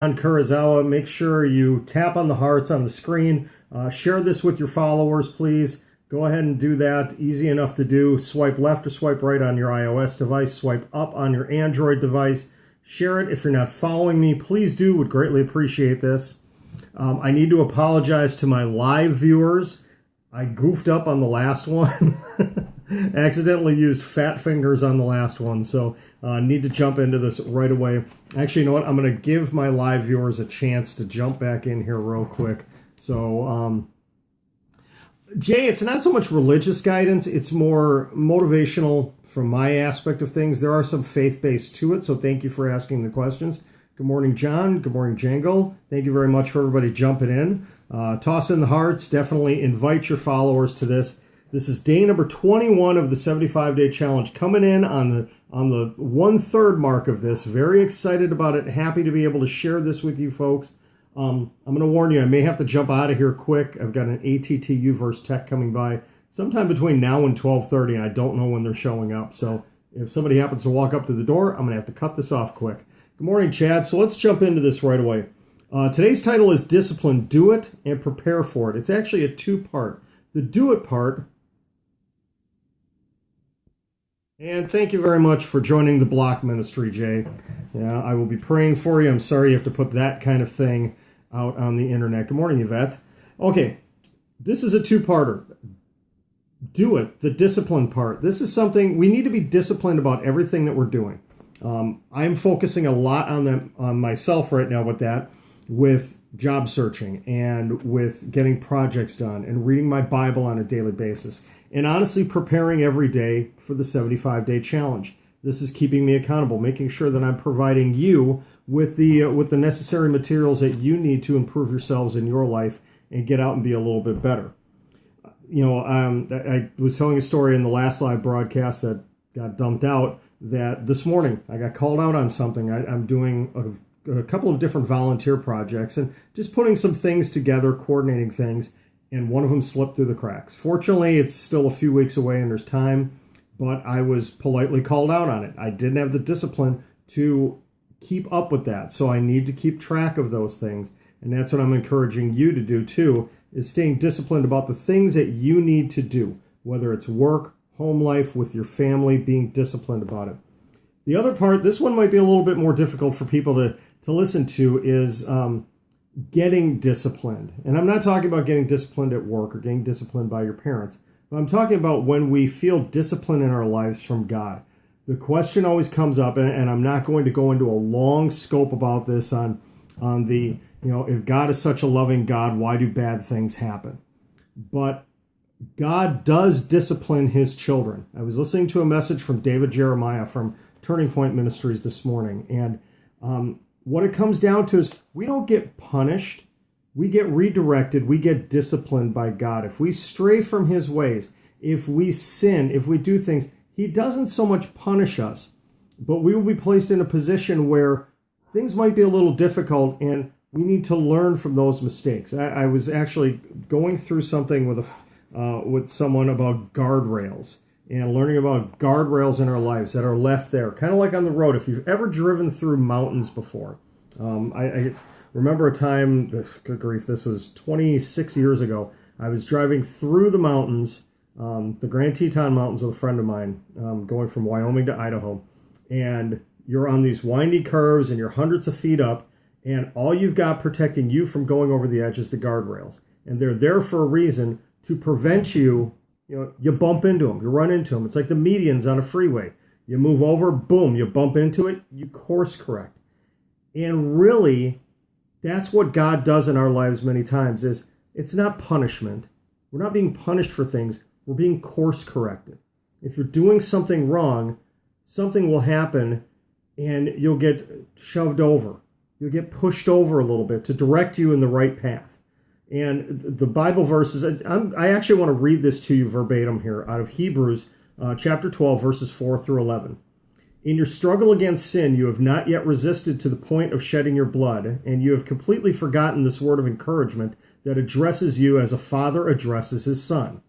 On Kurozawa, make sure you tap on the hearts on the screen. Share this with your followers, please. Go ahead and do that. Easy enough to do. Swipe left or swipe right on your iOS device. Swipe up on your Android device. Share it. If you're not following me, please do. Would greatly appreciate this. I need to apologize to my live viewers. I goofed up on the last one. Accidentally used fat fingers on the last one, so need to jump into this right away. Actually, you know what? I'm going to give my live viewers a chance to jump back in here real quick. So, Jay, it's not so much religious guidance. It's more motivational from my aspect of things. There are some faith-based to it, so thank you for asking the questions. Good morning, John. Good morning, Django. Thank you very much for everybody jumping in. Toss in the hearts. Definitely invite your followers to this. This is day number 21 of the 75-day challenge, coming in on the 1/3 mark of this. Very excited about it. Happy to be able to share this with you folks. I'm going to warn you, I may have to jump out of here quick. I've got an ATT Uverse tech coming by sometime between now and 12:30, and I don't know when they're showing up. So if somebody happens to walk up to the door, I'm going to have to cut this off quick. Good morning, Chad. So let's jump into this right away. Today's title is Discipline, Do It, and Prepare for It. It's actually a two-part. The do it part. And thank you very much for joining the block ministry, Jay. Yeah, I will be praying for you. I'm sorry you have to put that kind of thing out on the internet. Good morning, Yvette. Okay, this is a two-parter. Do it, the discipline part. This is something we need to be disciplined about everything that we're doing. I'm focusing a lot on myself right now with that, with job searching and with getting projects done and reading my Bible on a daily basis. And honestly, preparing every day for the 75-day challenge. This is keeping me accountable, making sure that I'm providing you with the necessary materials that you need to improve yourselves in your life and get out and be a little bit better. You know, I was telling a story in the last live broadcast that got dumped out, that this morning I got called out on something. I'm doing a couple of different volunteer projects and just putting some things together, coordinating things. And one of them slipped through the cracks. Fortunately, it's still a few weeks away and there's time, but I was politely called out on it. I didn't have the discipline to keep up with that, so I need to keep track of those things. And that's what I'm encouraging you to do too, is staying disciplined about the things that you need to do, whether it's work, home life, with your family, being disciplined about it. The other part, this one might be a little bit more difficult for people to listen to, is getting disciplined. And I'm not talking about getting disciplined at work or getting disciplined by your parents, but I'm talking about when we feel discipline in our lives from God. The question always comes up, and I'm not going to go into a long scope about this on the, you know, if God is such a loving God, why do bad things happen? But God does discipline his children. I was listening to a message from David Jeremiah from Turning Point Ministries this morning, and what it comes down to is we don't get punished. We get redirected. We get disciplined by God. If we stray from his ways, if we sin, if we do things, he doesn't so much punish us, but we will be placed in a position where things might be a little difficult and we need to learn from those mistakes. I was actually going through something with someone about guardrails and learning about guardrails in our lives that are left there, kind of like on the road. If you've ever driven through mountains before, I remember a time, good grief, this was 26 years ago. I was driving through the mountains, the Grand Teton Mountains with a friend of mine, going from Wyoming to Idaho. And you're on these windy curves and you're hundreds of feet up, and all you've got protecting you from going over the edge is the guardrails. And they're there for a reason, to prevent you. You know, you bump into them, you run into them. It's like the medians on a freeway. You move over, boom, you bump into it, you course correct. And really, that's what God does in our lives many times, is it's not punishment. We're not being punished for things. We're being course corrected. If you're doing something wrong, something will happen and you'll get shoved over. You'll get pushed over a little bit to direct you in the right path. And the Bible verses, I actually want to read this to you verbatim here out of Hebrews chapter 12, verses 4 through 11. In your struggle against sin, you have not yet resisted to the point of shedding your blood, and you have completely forgotten this word of encouragement that addresses you as a father addresses his son,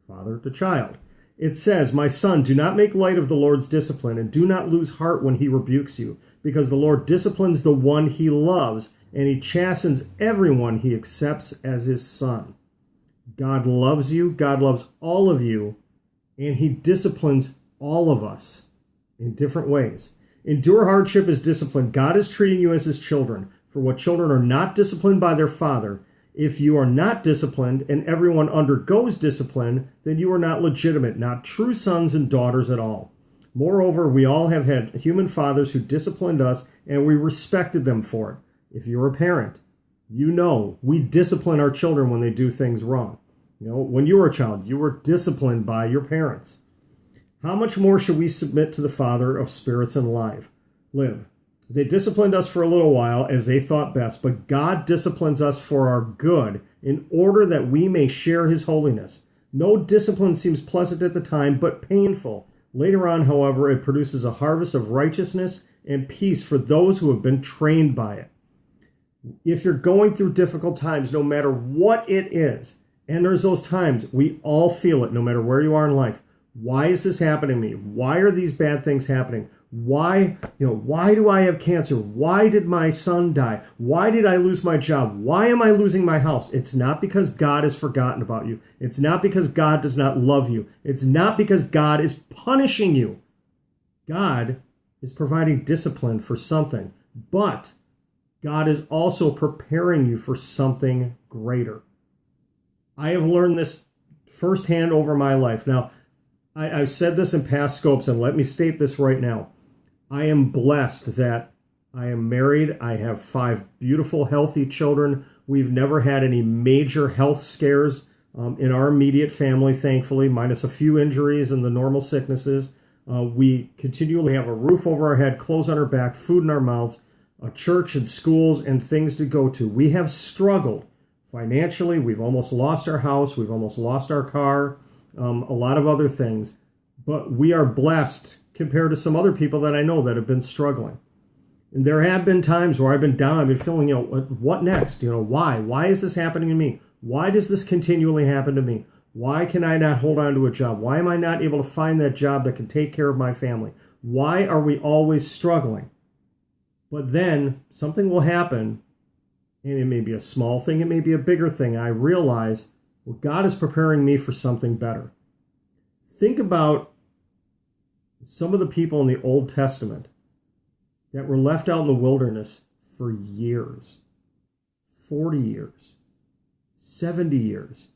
father to child. It says, "My son, do not make light of the Lord's discipline, and do not lose heart when he rebukes you, because the Lord disciplines the one he loves, and he chastens everyone he accepts as his son." God loves you. God loves all of you, and he disciplines all of us in different ways. Endure hardship as discipline. God is treating you as his children. For what children are not disciplined by their father, if you are not disciplined and everyone undergoes discipline, then you are not legitimate, not true sons and daughters at all. Moreover, we all have had human fathers who disciplined us, and we respected them for it. If you're a parent, you know we discipline our children when they do things wrong. When you were a child, you were disciplined by your parents. How much more should we submit to the Father of spirits and live? They disciplined us for a little while as they thought best, but God disciplines us for our good in order that we may share his holiness. No discipline seems pleasant at the time, but painful. Later on, however, it produces a harvest of righteousness and peace for those who have been trained by it. If you're going through difficult times, no matter what it is, and there's those times, we all feel it, no matter where you are in life. Why is this happening to me? Why are these bad things happening? Why do I have cancer? Why did my son die? Why did I lose my job? Why am I losing my house? It's not because God has forgotten about you. It's not because God does not love you. It's not because God is punishing you. God is providing discipline for something, but God is also preparing you for something greater. I have learned this firsthand over my life. Now, I've said this in past scopes, and let me state this right now. I am blessed that I am married. I have 5 beautiful, healthy children. We've never had any major health scares in our immediate family, thankfully, minus a few injuries and the normal sicknesses. We continually have a roof over our head, clothes on our back, food in our mouths, a church and schools and things to go to. We have struggled financially. We've almost lost our house. We've almost lost our car, a lot of other things. But we are blessed compared to some other people that I know that have been struggling. And there have been times where I've been down. I've been feeling, what next? Why? Why is this happening to me? Why does this continually happen to me? Why can I not hold on to a job? Why am I not able to find that job that can take care of my family? Why are we always struggling? But then something will happen, and it may be a small thing, it may be a bigger thing. I realize, well, God is preparing me for something better. Think about some of the people in the Old Testament that were left out in the wilderness for years, 40 years, 70 years.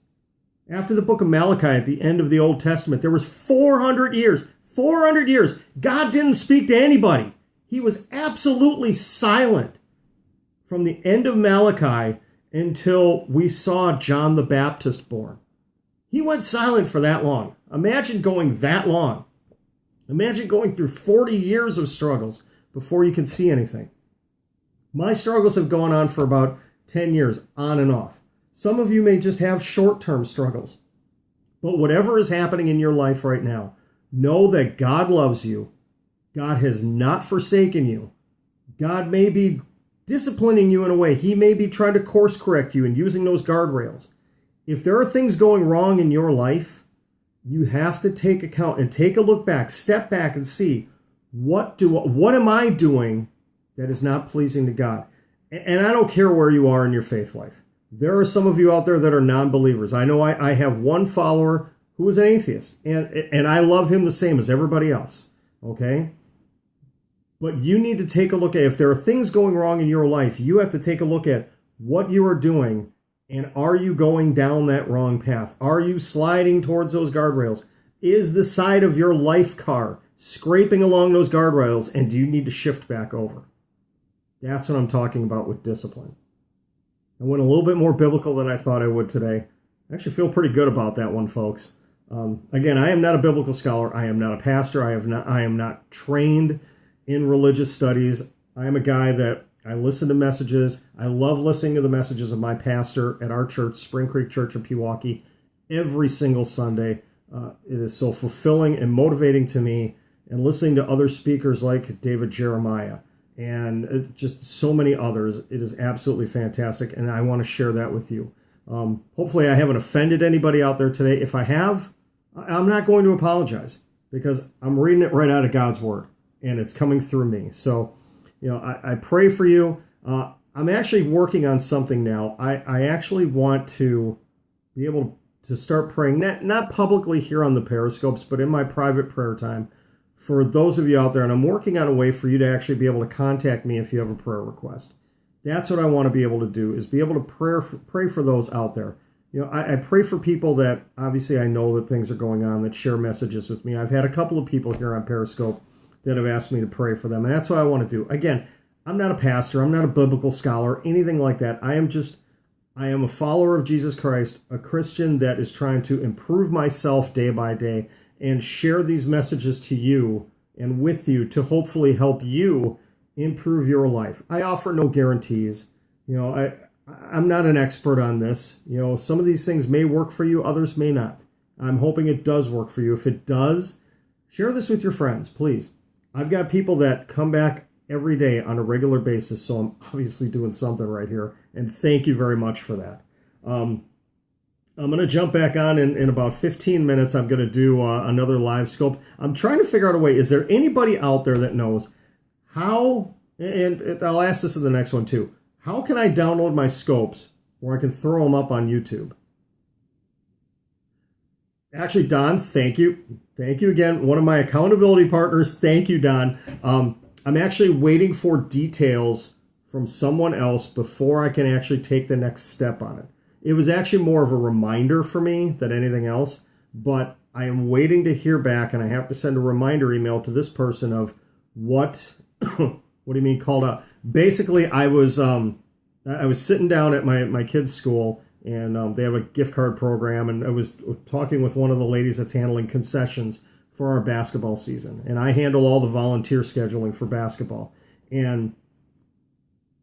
After the book of Malachi at the end of the Old Testament, there was 400 years. 400 years. God didn't speak to anybody. He was absolutely silent from the end of Malachi until we saw John the Baptist born. He went silent for that long. Imagine going that long. Imagine going through 40 years of struggles before you can see anything. My struggles have gone on for about 10 years, on and off. Some of you may just have short-term struggles. But whatever is happening in your life right now, know that God loves you. God has not forsaken you. God may be disciplining you in a way. He may be trying to course correct you and using those guardrails. If there are things going wrong in your life, you have to take account and take a look back, step back and see, what am I doing that is not pleasing to God? And I don't care where you are in your faith life. There are some of you out there that are non-believers. I know I have one follower who is an atheist, and I love him the same as everybody else, okay? But you need to take a look at, if there are things going wrong in your life, you have to take a look at what you are doing, and are you going down that wrong path? Are you sliding towards those guardrails? Is the side of your life car scraping along those guardrails, and do you need to shift back over? That's what I'm talking about with discipline. I went a little bit more biblical than I thought I would today. I actually feel pretty good about that one, folks. Again, I am not a biblical scholar. I am not a pastor. I am not trained in religious studies. I am a guy that I listen to messages. I love listening to the messages of my pastor at our church, Spring Creek Church in Pewaukee, every single Sunday. It is so fulfilling and motivating to me, and listening to other speakers like David Jeremiah and just so many others. It is absolutely fantastic, and I want to share that with you. Hopefully I haven't offended anybody out there today. If I have, I'm not going to apologize because I'm reading it right out of God's word and it's coming through me. So, I pray for you. I'm actually working on something now. I actually want to be able to start praying, not publicly here on the Periscopes, but in my private prayer time for those of you out there. And I'm working on a way for you to actually be able to contact me if you have a prayer request. That's what I want to be able to do, is be able to pray for those out there. I pray for people that obviously I know that things are going on, that share messages with me. I've had a couple of people here on Periscope that have asked me to pray for them. And that's what I want to do. Again, I'm not a pastor. I'm not a biblical scholar, anything like that. I am a follower of Jesus Christ, a Christian that is trying to improve myself day by day and share these messages to you and with you to hopefully help you improve your life. I offer no guarantees. I'm not an expert on this. Some of these things may work for you, others may not. I'm hoping it does work for you. If it does, share this with your friends, please. I've got people that come back every day on a regular basis, so I'm obviously doing something right here, and thank you very much for that. I'm going to jump back on in about 15 minutes. I'm going to do another live scope. I'm trying to figure out a way. Is there anybody out there that knows how, and I'll ask this in the next one too, how can I download my scopes where I can throw them up on YouTube? Actually, Don, thank you. Thank you again. One of my accountability partners. Thank you, Don. I'm actually waiting for details from someone else before I can actually take the next step on it. It was actually more of a reminder for me than anything else, but I am waiting to hear back, and I have to send a reminder email to this person of what do you mean called out? Basically, I was sitting down at my kid's school, and they have a gift card program, and I was talking with one of the ladies that's handling concessions for our basketball season. And I handle all the volunteer scheduling for basketball. And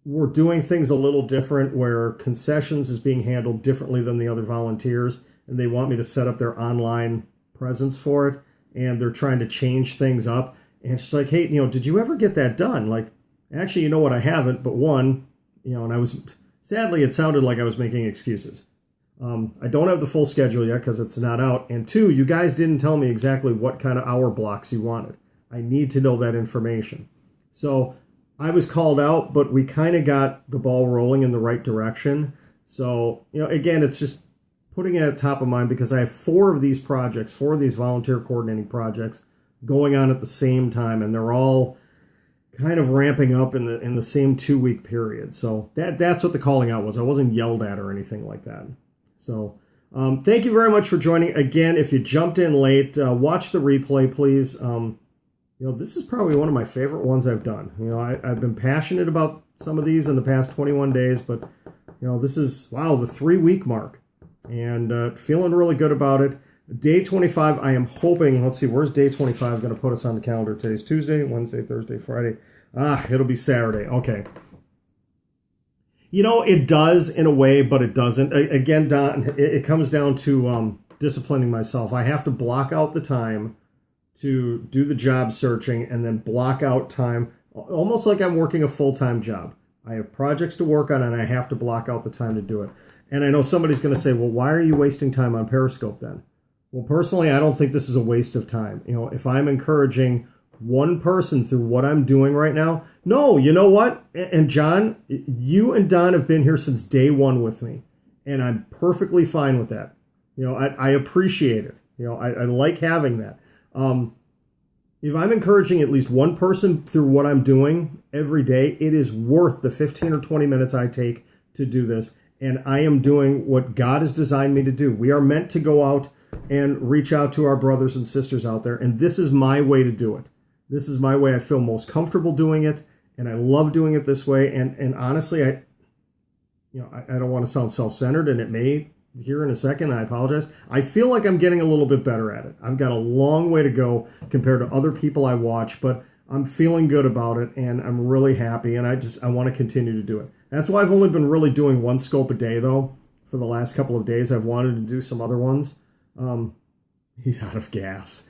we're doing things a little different where concessions is being handled differently than the other volunteers. And they want me to set up their online presence for it. And they're trying to change things up. And she's like, hey, did you ever get that done? Like, actually, you know what? I haven't. But one, and sadly, it sounded like I was making excuses. I don't have the full schedule yet because it's not out. And two, you guys didn't tell me exactly what kind of hour blocks you wanted. I need to know that information. So I was called out, but we kind of got the ball rolling in the right direction. So, again, it's just putting it at the top of mind because I have four of these volunteer coordinating projects going on at the same time, and they're all kind of ramping up in the same 2-week period. So that's what the calling out was. I wasn't yelled at or anything like that. So thank you very much for joining. Again, if you jumped in late, watch the replay, please. This is probably one of my favorite ones I've done. I've been passionate about some of these in the past 21 days, but, this is, wow, the 3-week mark. And feeling really good about it. Day 25, I am hoping, let's see, where's day 25 going to put us on the calendar? Today's Tuesday, Wednesday, Thursday, Friday. It'll be Saturday. Okay. It does in a way, but it doesn't. Again, Don, it comes down to disciplining myself. I have to block out the time to do the job searching and then block out time, almost like I'm working a full-time job. I have projects to work on, and I have to block out the time to do it. And I know somebody's going to say, well, why are you wasting time on Periscope then? Well, personally, I don't think this is a waste of time. If I'm encouraging one person through what I'm doing right now, no, you know what? And John, you and Don have been here since day one with me, and I'm perfectly fine with that. I appreciate it. I like having that. If I'm encouraging at least one person through what I'm doing every day, it is worth the 15 or 20 minutes I take to do this. And I am doing what God has designed me to do. We are meant to go out and reach out to our brothers and sisters out there. And this is my way to do it. This is my way. I feel most comfortable doing it. And I love doing it this way. And honestly, I don't want to sound self-centered, and it may here in a second. I apologize. I feel like I'm getting a little bit better at it. I've got a long way to go compared to other people I watch, but I'm feeling good about it, and I'm really happy, and I want to continue to do it. That's why I've only been really doing one scope a day, though, for the last couple of days. I've wanted to do some other ones. He's out of gas.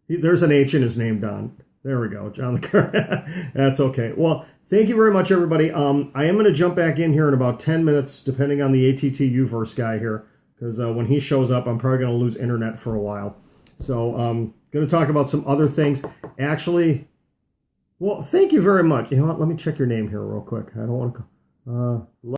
There's an H in his name, Don. There we go, John the Car. That's okay. Well, thank you very much, everybody. I am going to jump back in here in about 10 minutes, depending on the ATT Uverse guy here, because when he shows up, I'm probably going to lose internet for a while. So going to talk about some other things. Actually, well, thank you very much. You know what? Let me check your name here real quick. I don't want to...